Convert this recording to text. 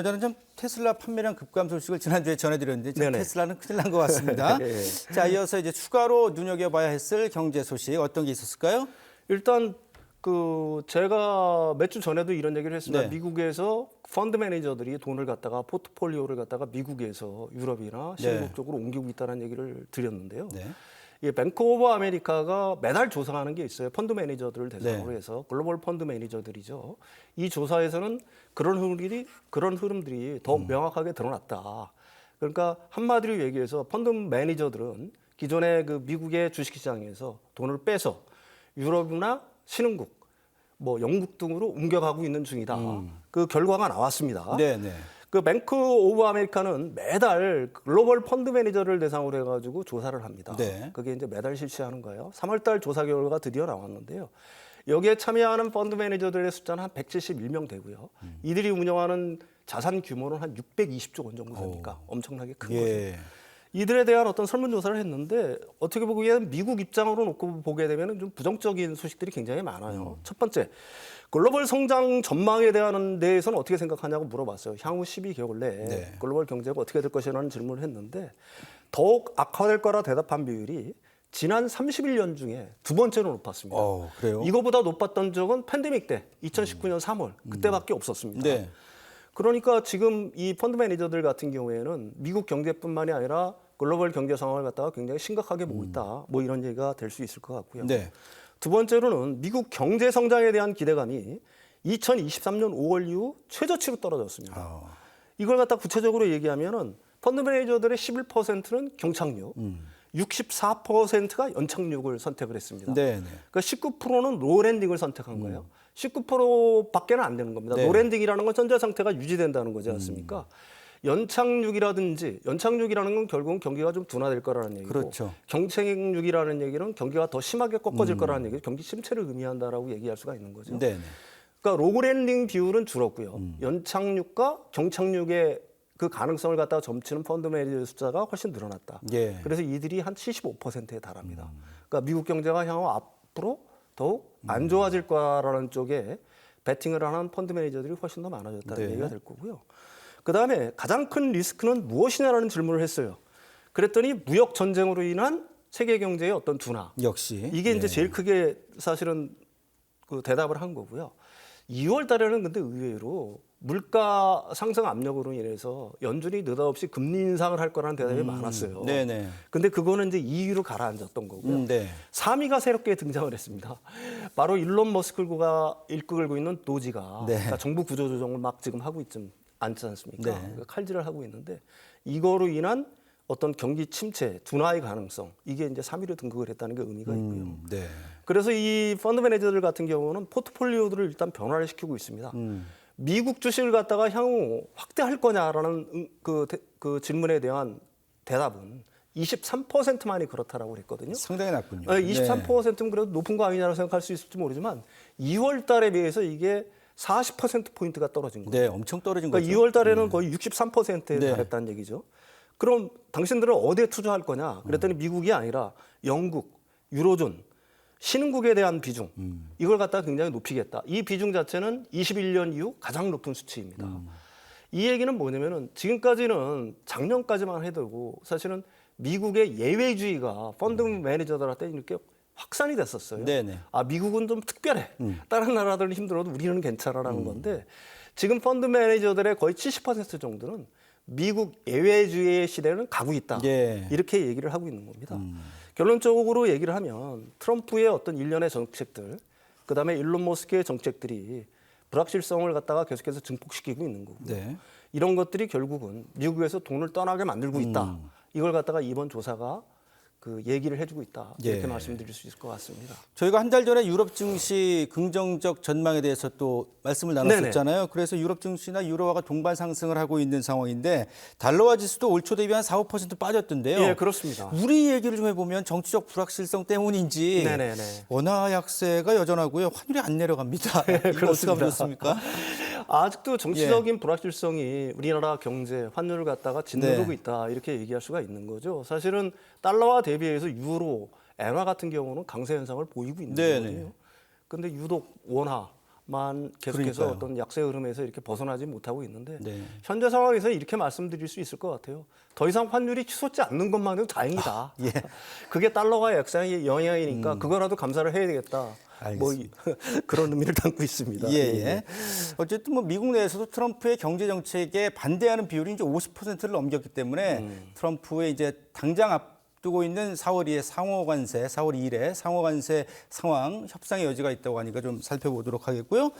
저는 좀 테슬라 판매량 급감 소식을 지난주에 전해드렸는데 네네. 테슬라는 큰일 난 것 같습니다. 네. 자, 이어서 이제 추가로 눈여겨봐야 했을 경제 소식 어떤 게 있었을까요? 일단 제가 몇 주 전에도 이런 얘기를 했습니다. 네. 미국에서 펀드 매니저들이 돈을 갖다가 포트폴리오를 갖다가 미국에서 유럽이나 신흥국 네. 쪽으로 옮기고 있다는 얘기를 드렸는데요. 네. 이 뱅크 오브 아메리카가 매달 조사하는 게 있어요. 펀드 매니저들을 대상으로 네. 해서 글로벌 펀드 매니저들이죠. 이 조사에서는 그런 흐름들이 더 명확하게 드러났다. 그러니까 한마디로 얘기해서 펀드 매니저들은 기존의 그 미국의 주식시장에서 돈을 빼서 유럽이나 신흥국, 뭐 영국 등으로 옮겨가고 있는 중이다. 그 결과가 나왔습니다. 네, 네. 그 뱅크 오브 아메리카는 매달 글로벌 펀드 매니저를 대상으로 해가지고 조사를 합니다. 네. 그게 이제 매달 실시하는 거예요. 3월달 조사 결과가 드디어 나왔는데요. 여기에 참여하는 펀드 매니저들의 숫자는 한 171명 되고요. 이들이 운영하는 자산 규모는 한 620조 원 정도 됩니까? 엄청나게 큰 거죠. 예. 이들에 대한 어떤 설문조사를 했는데 어떻게 보기에는 미국 입장으로 놓고 보게 되면 좀 부정적인 소식들이 굉장히 많아요. 첫 번째, 글로벌 성장 전망에 대한 데에서는 어떻게 생각하냐고 물어봤어요. 향후 12개월 내에 네. 글로벌 경제가 어떻게 될 것이라는 질문을 했는데 더욱 악화될 거라 대답한 비율이 지난 31년 중에 두 번째로 높았습니다. 그래요? 이거보다 높았던 적은 팬데믹 때 2019년 3월 그때밖에 없었습니다. 네. 그러니까 지금 이 펀드 매니저들 같은 경우에는 미국 경제뿐만이 아니라 글로벌 경제 상황을 갖다가 굉장히 심각하게 보고 있다. 뭐 이런 얘기가 될 수 있을 것 같고요. 네. 두 번째로는 미국 경제 성장에 대한 기대감이 2023년 5월 이후 최저치로 떨어졌습니다. 이걸 갖다 구체적으로 얘기하면은 펀드 매니저들의 11%는 경착륙, 64%가 연착륙을 선택을 했습니다. 네, 네. 그러니까 19%는 로랜딩을 선택한 거예요. 19%밖에는 안 되는 겁니다. 네. 로랜딩이라는 건 현재 상태가 유지된다는 거지 않습니까? 연착륙이라는 건 결국은 경기가 좀 둔화될 거라는 얘기고, 그렇죠. 경착륙이라는 얘기는 경기가 더 심하게 꺾어질 거라는 얘기죠. 경기 침체를 의미한다라고 얘기할 수가 있는 거죠. 네, 네. 그러니까 로랜딩 비율은 줄었고요. 연착륙과 경착륙의 그 가능성을 갖다가 점치는 펀드 매니저 숫자가 훨씬 늘어났다. 예. 그래서 이들이 한 75%에 달합니다. 그러니까 미국 경제가 향후 앞으로 더욱 안 좋아질 거라는 쪽에 베팅을 하는 펀드 매니저들이 훨씬 더 많아졌다는 네. 얘기가 될 거고요. 그다음에 가장 큰 리스크는 무엇이냐라는 질문을 했어요. 그랬더니 무역 전쟁으로 인한 세계 경제의 어떤 둔화. 역시. 이게 이제 제일 크게 사실은 그 대답을 한 거고요. 2월 달에는 근데 의외로 물가 상승 압력으로 인해서 연준이 느닷없이 금리 인상을 할 거라는 대답이 많았어요. 네, 네. 근데 그거는 이제 2위로 가라앉았던 거고요. 네. 3위가 새롭게 등장을 했습니다. 바로 일론 머스크가 이끌고 있는 도지가 네. 그러니까 정부 구조 조정을 막 지금 하고 않지 않습니까? 네. 그러니까 칼질을 하고 있는데 이거로 인한 어떤 경기 침체, 둔화의 가능성 이게 이제 3위로 등극을 했다는 게 의미가 있고요. 네. 그래서 이 펀드 매니저들 같은 경우는 포트폴리오들을 일단 변화를 시키고 있습니다. 미국 주식을 갖다가 향후 확대할 거냐라는 그 질문에 대한 대답은 23%만이 그렇다라고 그랬거든요. 상당히 낮군요. 23%는 그래도 높은 거 아니냐고 생각할 수 있을지 모르지만 2월 달에 비해서 이게 40%포인트가 떨어진 거예요. 네, 엄청 떨어진 그러니까 거죠. 2월 달에는 거의 63%에 네. 달했다는 얘기죠. 그럼 당신들은 어디에 투자할 거냐? 그랬더니 미국이 아니라 영국, 유로존, 신흥국에 대한 비중 이걸 갖다가 굉장히 높이겠다. 이 비중 자체는 21년 이후 가장 높은 수치입니다. 이 얘기는 뭐냐면은 지금까지는 작년까지만 해도 사실은 미국의 예외주의가 펀드 매니저들한테 이렇게 확산이 됐었어요. 네네. 아, 미국은 좀 특별해. 다른 나라들은 힘들어도 우리는 괜찮아라는 건데 지금 펀드 매니저들의 거의 70% 정도는 미국 예외주의의 시대는 가고 있다. 예. 이렇게 얘기를 하고 있는 겁니다. 결론적으로 얘기를 하면 트럼프의 어떤 일련의 정책들, 그다음에 일론 머스크의 정책들이 불확실성을 갖다가 계속해서 증폭시키고 있는 거고 네. 이런 것들이 결국은 미국에서 돈을 떠나게 만들고 있다. 이걸 갖다가 이번 조사가 그 얘기를 해주고 있다. 이렇게 예. 말씀드릴 수 있을 것 같습니다. 저희가 한 달 전에 유럽 증시 긍정적 전망에 대해서 또 말씀을 나눴었잖아요. 그래서 유럽 증시나 유로화가 동반 상승을 하고 있는 상황인데 달러화 지수도 올 초 대비 한 4~5% 빠졌던데요. 예, 그렇습니다. 우리 얘기를 좀 해보면 정치적 불확실성 때문인지 네네네. 원화 약세가 여전하고요. 환율이 안 내려갑니다. 이거 어떻게 하면 좋습니까? 아직도 정치적인 불확실성이 우리나라 경제, 환율을 갖다가 짓누르고 네. 있다. 이렇게 얘기할 수가 있는 거죠. 사실은 달러와 대비해서 유로, 엔화 같은 경우는 강세 현상을 보이고 있는 네네. 거거든요. 근데 유독 원화, 계속해서 그러니까요. 어떤 약세 흐름에서 이렇게 벗어나지 못하고 있는데 네. 현재 상황에서 이렇게 말씀드릴 수 있을 것 같아요. 더 이상 환율이 치솟지 않는 것만으로 다행이다. 예. 그게 달러와 약세의 영향이니까 그거라도 감사를 해야 되겠다. 뭐 그런 의미를 담고 있습니다. 예, 예. 어쨌든 뭐 미국 내에서도 트럼프의 경제 정책에 반대하는 비율이 이제 50%를 넘겼기 때문에 트럼프의 이제 당장 앞두고 있는 4월 2일 상호관세, 4월 2일에 상호관세 상황 협상의 여지가 있다고 하니까 좀 살펴보도록 하겠고요.